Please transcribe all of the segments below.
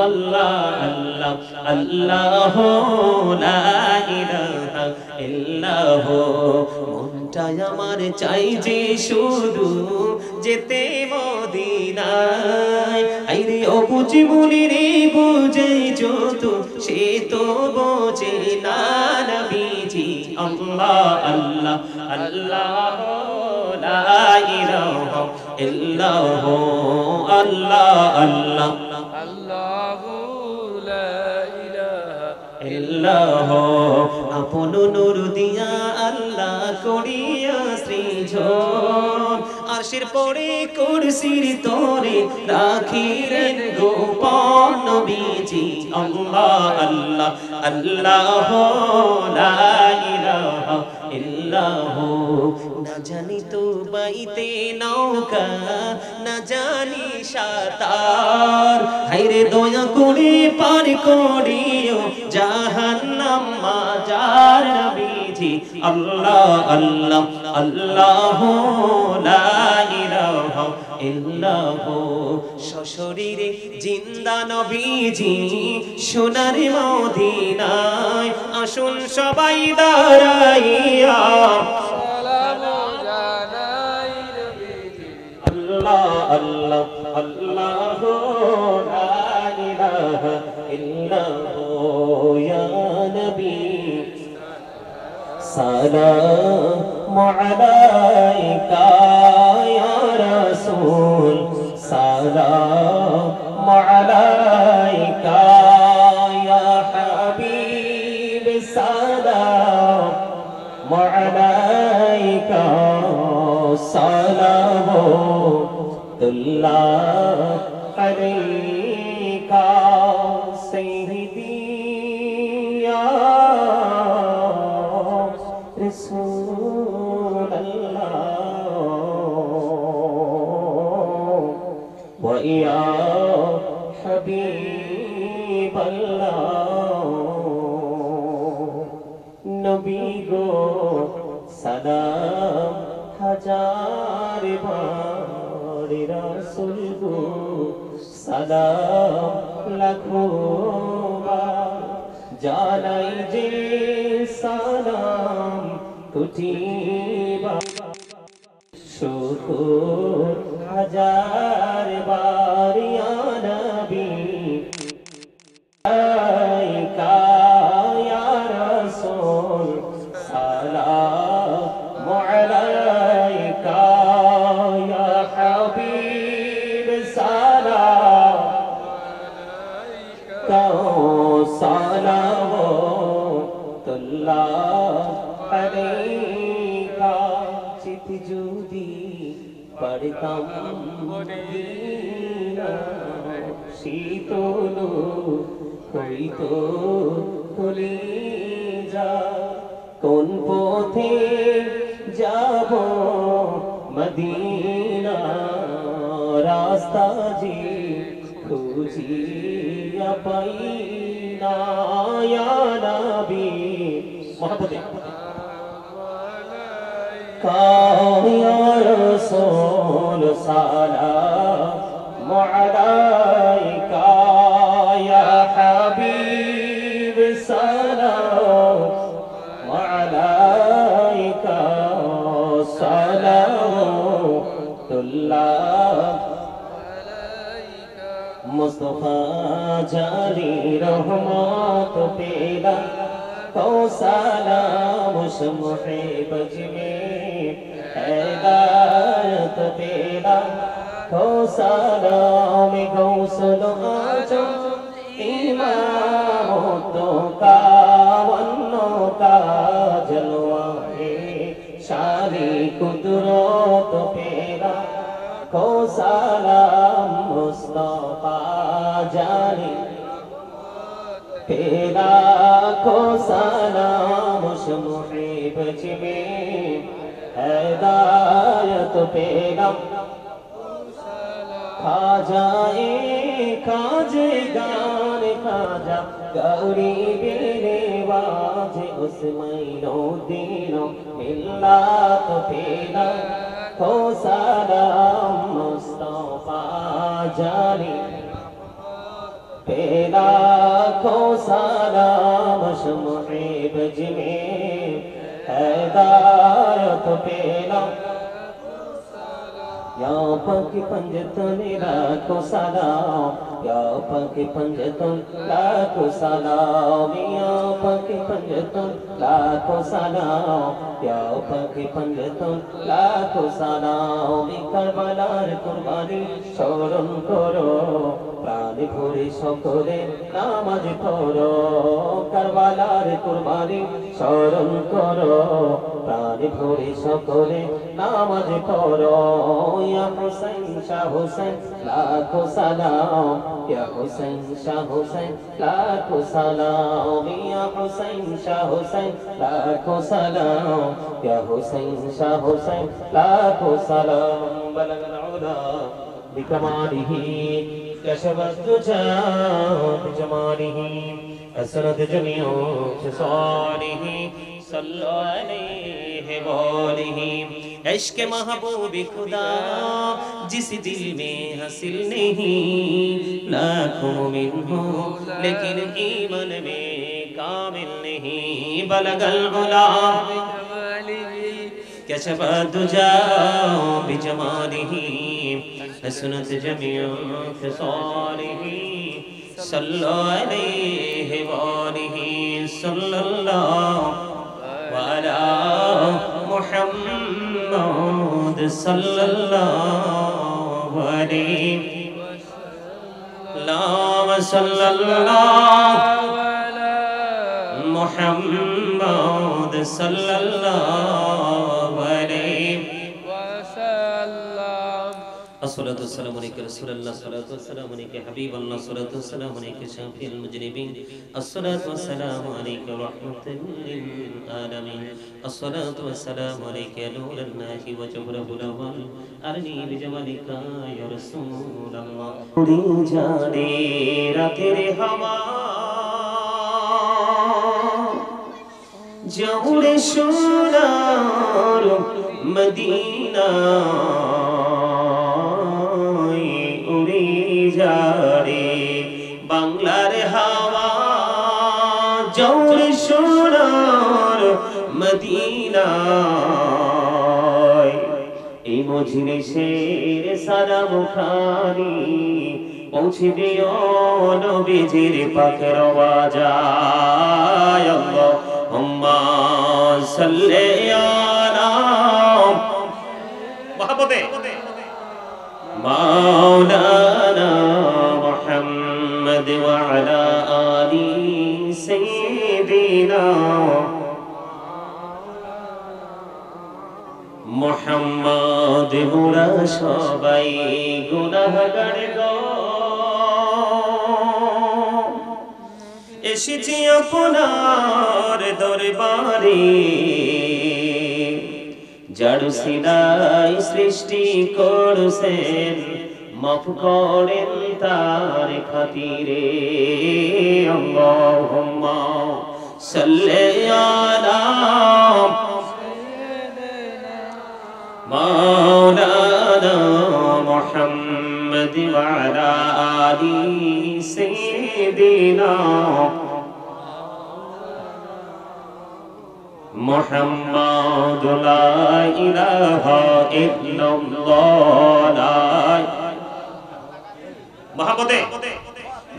আল্লাহ আল্লাহ আল্লাহ লা ইলাহা ইল্লাহ মনটাই আমার চাই যে শুধু যেতে মদিনায় আইরে ও বুঝি মনি রে বুঝে যত সে তো বোঝে না নবীজি আল্লাহ আল্লাহ আল্লাহ লা ইলাহা ইল্লাহ আল্লাহ আল্লাহ আপন নূর দিয়া আল্লাহ করিয়া সৃজন আরশের পরে কুরসির তরে রাখিলেন গোপন নবীজি আল্লাহ আল্লাহ আল্লাহ লা ইলাহা ইল্লাহ না জানি তো বাইতে নৌকা না জানি সাঁতার হায়রে দয়া করে পার করিও জাহান্নাম মাজার নবীজি আল্লাহ আল্লাহ আল্লাহ লা ইলাহা ইল্লাহ সশরীরে জিন্দা নবীজি সোনার মদিনায় আসুন সবাই দাঁড়াইয়া আল্লাহ আল্লাহ আল্লাহ লা ইলাহা ইল্লাহ ইয়া নবী সালামু আলাইকা ইয়া রাসূল সালামু আলাইকা ইয়া হাবিব সালামু আলাইকা সালামুল্লাহ আলাইকা সাইয়্যিদি ইয়া রাসূলুল্লাহ ওয়া ইয়া হাবিবাল্লাহ নবী গো সালাম হাজার বার রাসূল গো সালাম লাখো বার জানাই যে সালাম কোটি বার শুকর হাজার বার ইয়া নবী আলাইকা ইয়া রাসূল সালামু আলাইকা ইয়া হাবিব সালামুল্লাহ আলাইকা চিতি যদি পড়তাম মদিনা শীতল হইতো কলিজা কোন পথে যাব মদিনা রাস্তা যে খুঁজিয়া পাই না ইয়া নবী মহব্বতে ইয়া রাসূল সালামু আলাইকা ইয়া হাবিব সালামু আলাইকা সালামুল্লাহ মুস্তাফা জারি রহমত পেলা তো সালাম মুশমুহে বজ में हिदायत पेला तो सालाम गौसल आजम इमामतों का वन्नों का जलवा है शारी कुदरत पेला को सालाम मुस्तफा जारी पेला को सालाम मुशमुहे बज में हिदायत पेला खाजे गान खाजा गौरी बेरे वाजे उस महीनो दिनों मिल्लात पेला को सालाम मुस्तफा जारी पेला को सलाम शम्हे बज में हिदायत पेला या पकी पंजतन लाखो सलाम या पकी पंजतन लाखो सलाम या पकी पंजतन लाखो सलाम या पकी पंजतन लाखो सलाम करबलार कुर्बानी स्मरण करो प्राण भरे सकले नामाज पढ़ो करबलार कुर्बानी स्मरण करो प्राण भरे सकले नामाज पढ़ो या हुसैन शाह हुसैन लाखो सलाम या हुसैन शाह हुसैन लाखो सलाम या हुसैन शाह हुसैन लाखो सलाम या हुसैन शाह हुसैन लाखो सलाम बलगल उला बिकमालिही कशफत दुजा बिजमालिही असरत जमीउ खिसालिही सल्लल्लाहु अलैहि वालिही इश्क महबूब खुदा जिस दिल में हासिल नहीं लाखों में हो लेकिन ईमान में कामिल नहीं बलगल उला कशफ दुजा बिजमालिही हसनत जमीउ खिसालिही सल्लल्लाहु अलैहि वालिही सल्लल्लाहु अला मुहम्मद सल्लल्लाहु अलैहि सल्लल्लाहु अला मुहम्मद सल्लल्लाहु अलैहि वसल्लम अस्सलातु वस्सलामु अलैका रसूलल्लाह अस्सलातु वस्सलामु अलैका हबीबल्लाह अस्सलातु वस्सलामु अलैका शाफिउल मुजरिबीन अस्सलातु वस्सलामु अलैका रहमतुल लिल आलमीन अस्सलातु वस्सलामु अलैका नूरुन नाहि व जबरुल अव्वल अरनी बिजमालिका या रसूलल्लाह उड़ी जाने रातेर हवा जौरे सोनार मदीना उड़ी जाने बांग्लार हवा जौरे सोनार मदीना এই মজলিসের সারা মুখানি পৌঁছে দিও নবীজির পাকের আওয়াজায় আল্লাহুম্মা সাল্লি আলা মুহাম্মদে মাওলানা মুহাম্মদ ওয়া আলা আলি সাইয়্যিদিনা মুহাম্মদ মোরা সবাই গুনাহগার গো এসেছি আপনার দরবারে যার সিলাই সৃষ্টি করছেন মাফ করেন তার খাতিরে আল্লাহুম্মা সাল্লি আলা مولانا محمد وعلى آل سيدنا محمد لا إله إلا الله محمد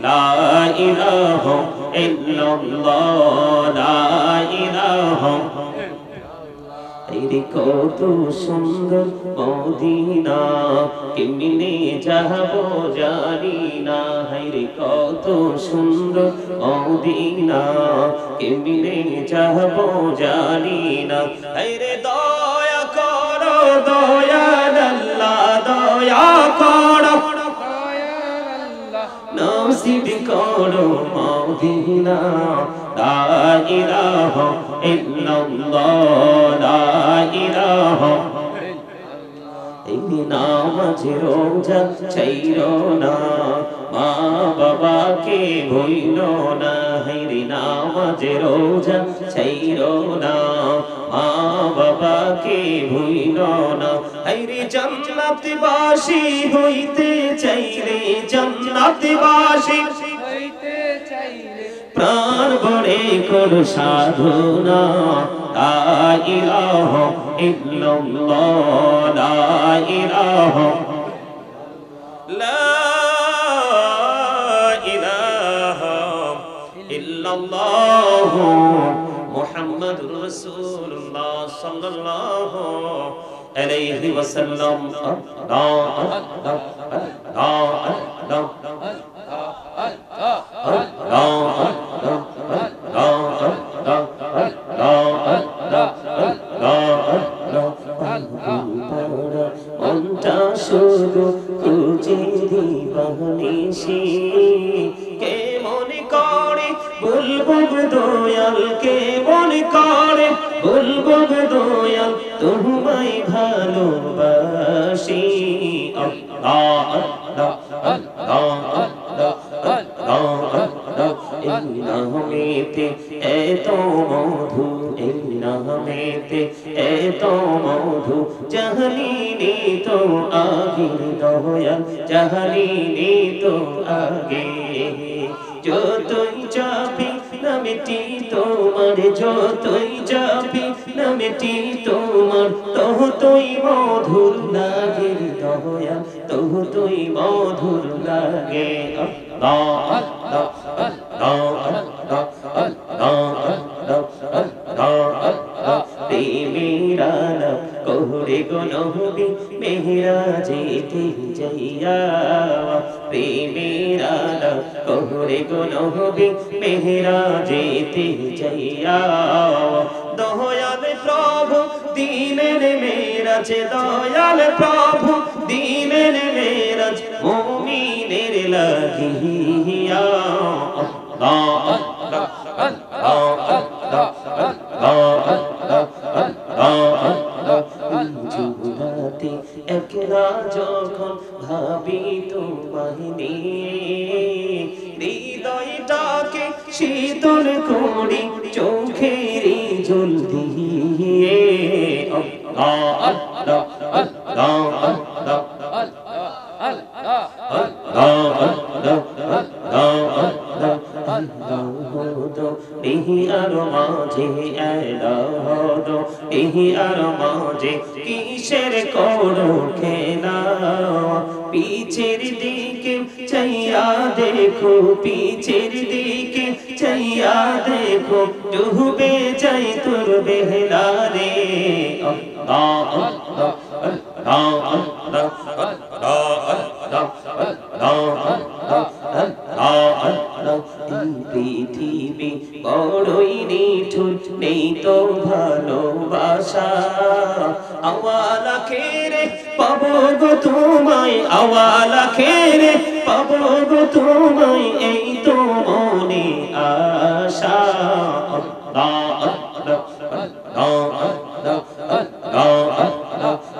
لا إله إلا الله لا إله কত সুন্দর মদিনা কেমনে যাবো জানি না হায়রে কত সুন্দর মদিনা কেমনে যাবো জানি না হায়রে দয়া করো দয়াল আল্লাহ দয়া করো নসিব করো মদিনা লা ইলাহা ইল্লাল্লাহ লা ইলাহা এই নামাজ রোজা ছাইরো না মা বাবাকে ভুইলো না হায়রে নামাজ রোজা ছাইরো না মা বাবাকে ভুইলো না হায়রে জান্নাতবাসী হইতে চাইলে জান্নাতবাসী প্রাণ ভরে কর সাধনা লা ইলাহা ইল্লাল্লাহ লা ইলাহা লা ইলাহা ইল্লাল্লাহ মুহাম্মাদুর রাসূলুল্লাহ সাল্লাল্লাহু আলাইহি ওয়াসাল্লাম মনটা শুধু খুঁজে দিবানিশি কে মনে করে বলবো দয়াল কে মনে করে বলবো দয়াল তোমায় ভালোবাসি আল্লাহ আল্লাহ আল্লাহ এই নামেতে এত মধু এই নামেতে এত মধু জাহালিনি তো আগে দয়াল জাহালিনি তো আগে যতই চাপি নামেটি তোমার যতই চাপি নামেটি তোমার ততই মধুর লাগে দয়াল ততই মধুর লাগে আল্লাহ আল্লাহ আল্লাহ আল্লাহ আল্লাহ প্রেমেরা কোহরে গো নবী মেহরাজেতে যাইয়া প্রেমেরা কোহরে গো নবী মেহরাজেতে যাইয়া দয়াল প্রভু দিনের মেরাজ দয়াল প্রভু দিনের মেরাজ মুমিনের লাগিয়া আল্লাহ আল্লাহ আল্লাহ জুরাতে একলা যখন ভাবি তোমায় নিয়ে হৃদয়টাকে শীতল করি চোখের জল দিয়ে আল্লাহ আল্লাহ আল্লাহ আল্লাহ কিসের করো খেলা পিছের দিকে চাইয়া দেখো পিছের দিকে চাইয়া দেখো ডুবে যাই তোর বেহলা রে আল্লাহ আল্লাহ আল্লাহ পৃথিবী বড়ই নিঠুর নেই তো ভালোবাসা আওয়ালা খেরে পাবো গো তোমায় আওয়ালা খেরে পাবো গো তোমায় এই তো মনে আশা আল্লাহ আল্লাহ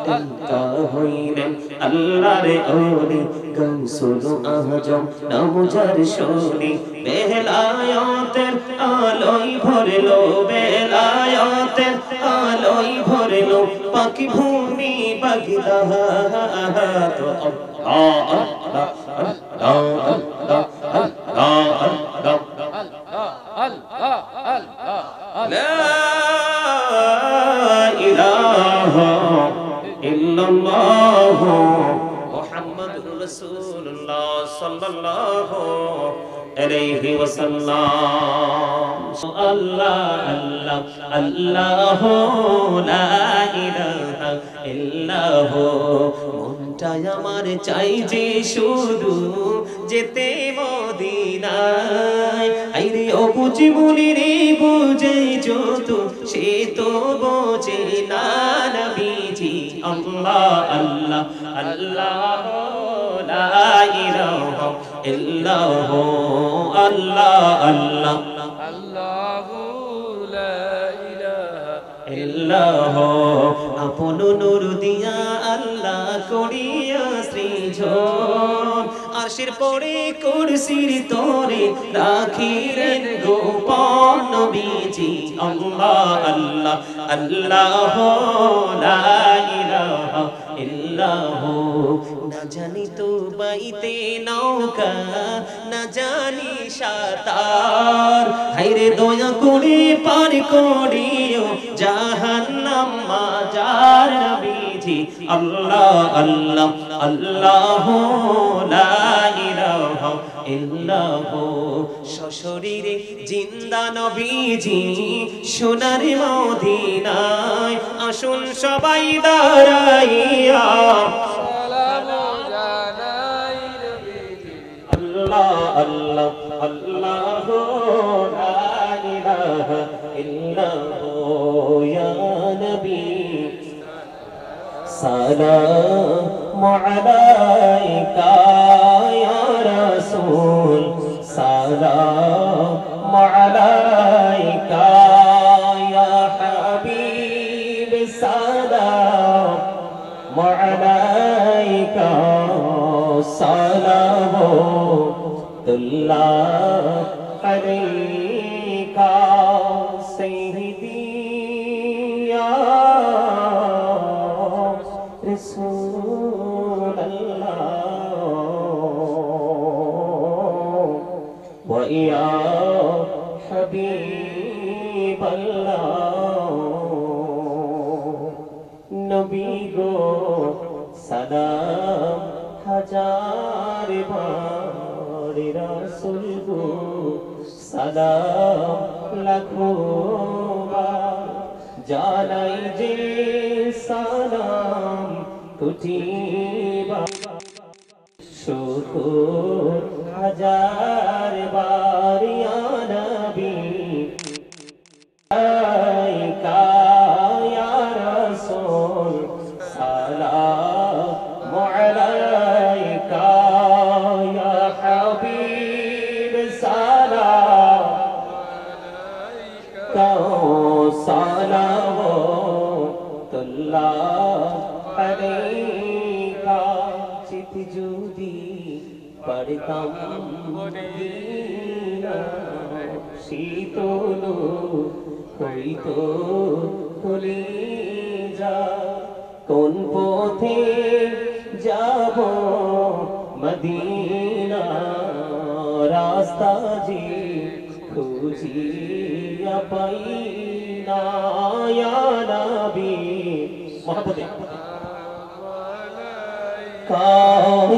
আল্লাহ হইলেন আল্লাহর ওলি গৌসুল আজম নামজার শোনি বেলায়েতের আলোয় ভরলো বেলায়েতের আলোয় ভরলো পাকি ভূমি বাগদাদ আল্লাহ আল্লাহ আল্লাহ আল্লাহ আল্লাহ লা ইলাহা ইল্লাল্লাহ মুহাম্মাদুর রাসূলুল্লাহ সাল্লাল্লাহু আলাইহি ওয়াসাল্লাম আল্লাহ আল্লাহ আল্লাহ লা ইলাহা ইল্লাহ মনটা আমার চাই যে শুধু যেতে মদিনায় আইরে ও বুঝি মনে রে বুঝে যত সে তো বোঝে না নবীজি আল্লাহ আল্লাহ আল্লাহ লা ইলাহা ইল্লাহ আল্লাহ আল্লাহ আল্লাহ লা ইলাহা ইল্লাহ আপন নূর দিয়া আল্লাহ করিয়া সৃজন আরশের পরে কুরসির তরে রাখিলেন গোপন নবীজি আল্লাহ আল্লাহ আল্লাহ লা ইলাহা ইল্লাহ না জানি তো বাইতে নৌকা না জানি সাঁতার হায়রে দয়া করে পার করিও জাহান্নাম মাজার নবীজি আল্লাহ আল্লাহ আল্লাহ লা ইলাহা ইল্লাহু সশরীরে জিন্দা নবীজি সোনার মদিনায় আসুন সবাই দাঁড়াইয়া আল্লাহ আল্লাহ লা ইলাহা ইল্লাহু ইয়া নবী সালামু আলাইকা ইয়া রাসূল সালামু আলাইকা ইয়া হাবিব সালামু আলাইকা সালামুল্লাহ আলাইকা সাইয়্যিদি ইয়া রাসূলাল্লাহ ওয়া ইয়া হাবিবাল্লাহ নবী গো সালাম হাজার বার রাসূল গো সালাম লাখো বার জানাই যে সালাম কুটিবা শুকুর হাজার বার ইয়া নবী আলাইকা ইয়া রাসূল সালামু আলাইকা ইয়া হাবিব সালামুল্লাহ আলাইকা চিতি যদি পড়তাম মদিনা শীতল হইতো কলিজা কোন পথে যাব মদিনা রাস্তা যে খুঁজিয়া পাই না ইয়া নবী মহব্বতে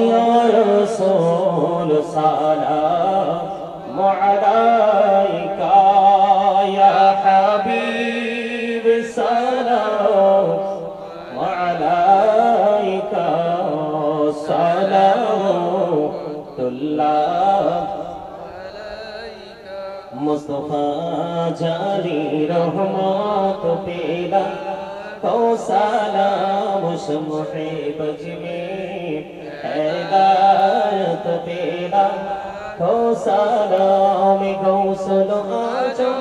ইয়া রাসূল সালামু আলাইকা ইয়া হাবিব সালামু আলাইকা সালামুল্লাহ মুস্তাফা জারি রহমত পেলা তো সালাম মুশমুহে বজমে হেদায়ত পেলা তো সালাম গৌসল আজম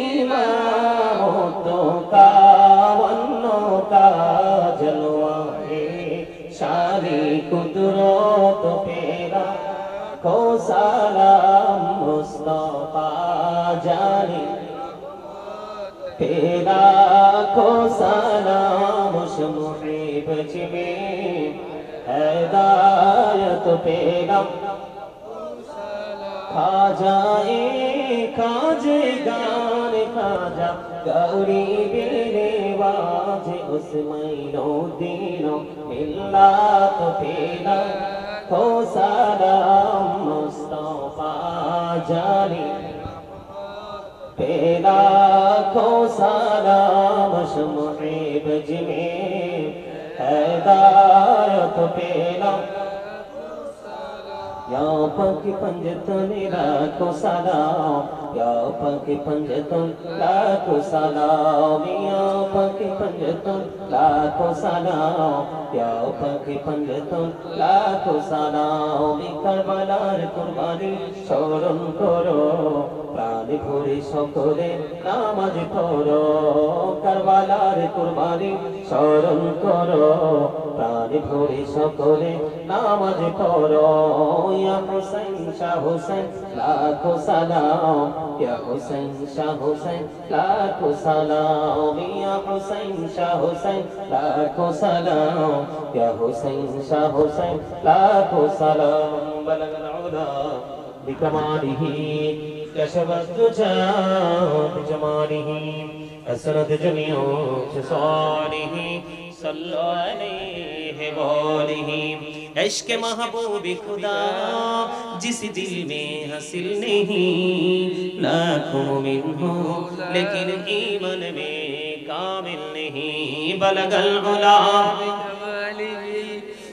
ইমাম তো কা वन्नो का जलवा है शारी कुदरत पेरा को सलाम मुस्तफा जानी पेरा को सलाम मुहिब जिमे हिदायत पेरा खाजाए खाजे गान खाजा गौरी बेरे वाजे उस महीनो दिनो मिल्लात पेला हो सलाम मुस्तफा जानी पेला को सलाम मुहिब जिमे हिदायत पेला या पकी पंजतन लाखों सलाम या पकी पंजतन लाखों सलाम या पकी पंजतन लाखों सलाम या पकी पंजतन लाखों सलाम करबलार कुर्बानी स्मरण करो प्राण भरे सकले नामाज पढ़ो करबलार कुर्बानी स्मरण करो प्राण भरे सकले नामाज पढ़ो या हुसैन शाह हुसैन लाखों सलाम या हुसैन शाह हुसैन लाखों सलाम या हुसैन शाह हुसैन लाखों सलाम या हुसैन शाह हुसैन लाखों सलाम बलगल उला बिकमालिही كشف الدجى بجماله حسنت جميع خصاله صلوا عليه وآله عشق महबूब खुदा जिस दिल में हासिल नहीं लाखों में हो लेकिन ईमान में कामिल नहीं बलगल उला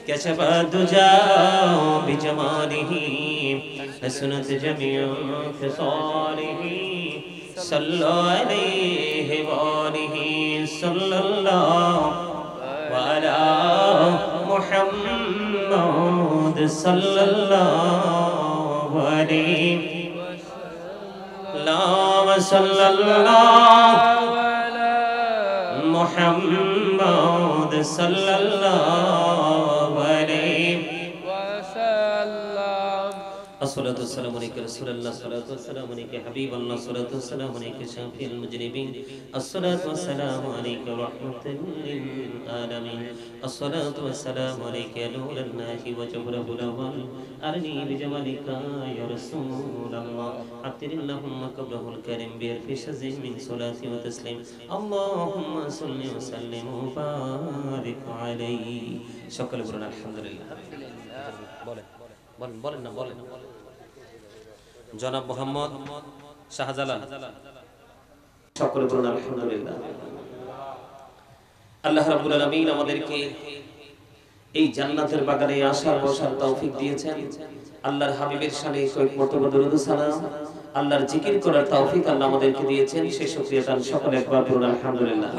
كشف الدجى بجماله حسنت جميع خصاله صلوا عليه وآله صلى الله على محمد صلى الله عليه اللهم صلى الله على محمد صلى الله عليه وسلم الصلاة والسلام عليك رسول الله الصلاة والسلام عليك حبيب الله الصلاة والسلام عليك شافي المجرمين الصلاة والسلام عليك رحمة للعالمين الصلاة والسلام عليك يا نور الله وجبره الأول أرني بجمالك يا رسول الله عطر اللهم قبره الكريم بألف شزء من صلاة وتسليم اللهم صل وسلم وبارك عليه شكرا لله الحمد لله বলেন জনাব মোহাম্মদ শাহজালাল সকলে বলুন আলহামদুলিল্লাহ। আল্লাহ রাব্বুল আলামিন আমাদেরকে এই জান্নাতের বাগানে আসার বসার তৌফিক দিয়েছেন। আল্লাহর হাবিবের শানে কয়েক মর্তবা দরুদ ও সালাম আল্লাহর জিকির করার তৌফিক আল্লাহ আমাদেরকে দিয়েছেন। সেই শুকরিয়া তার সকলে একবার বলুন আলহামদুলিল্লাহ।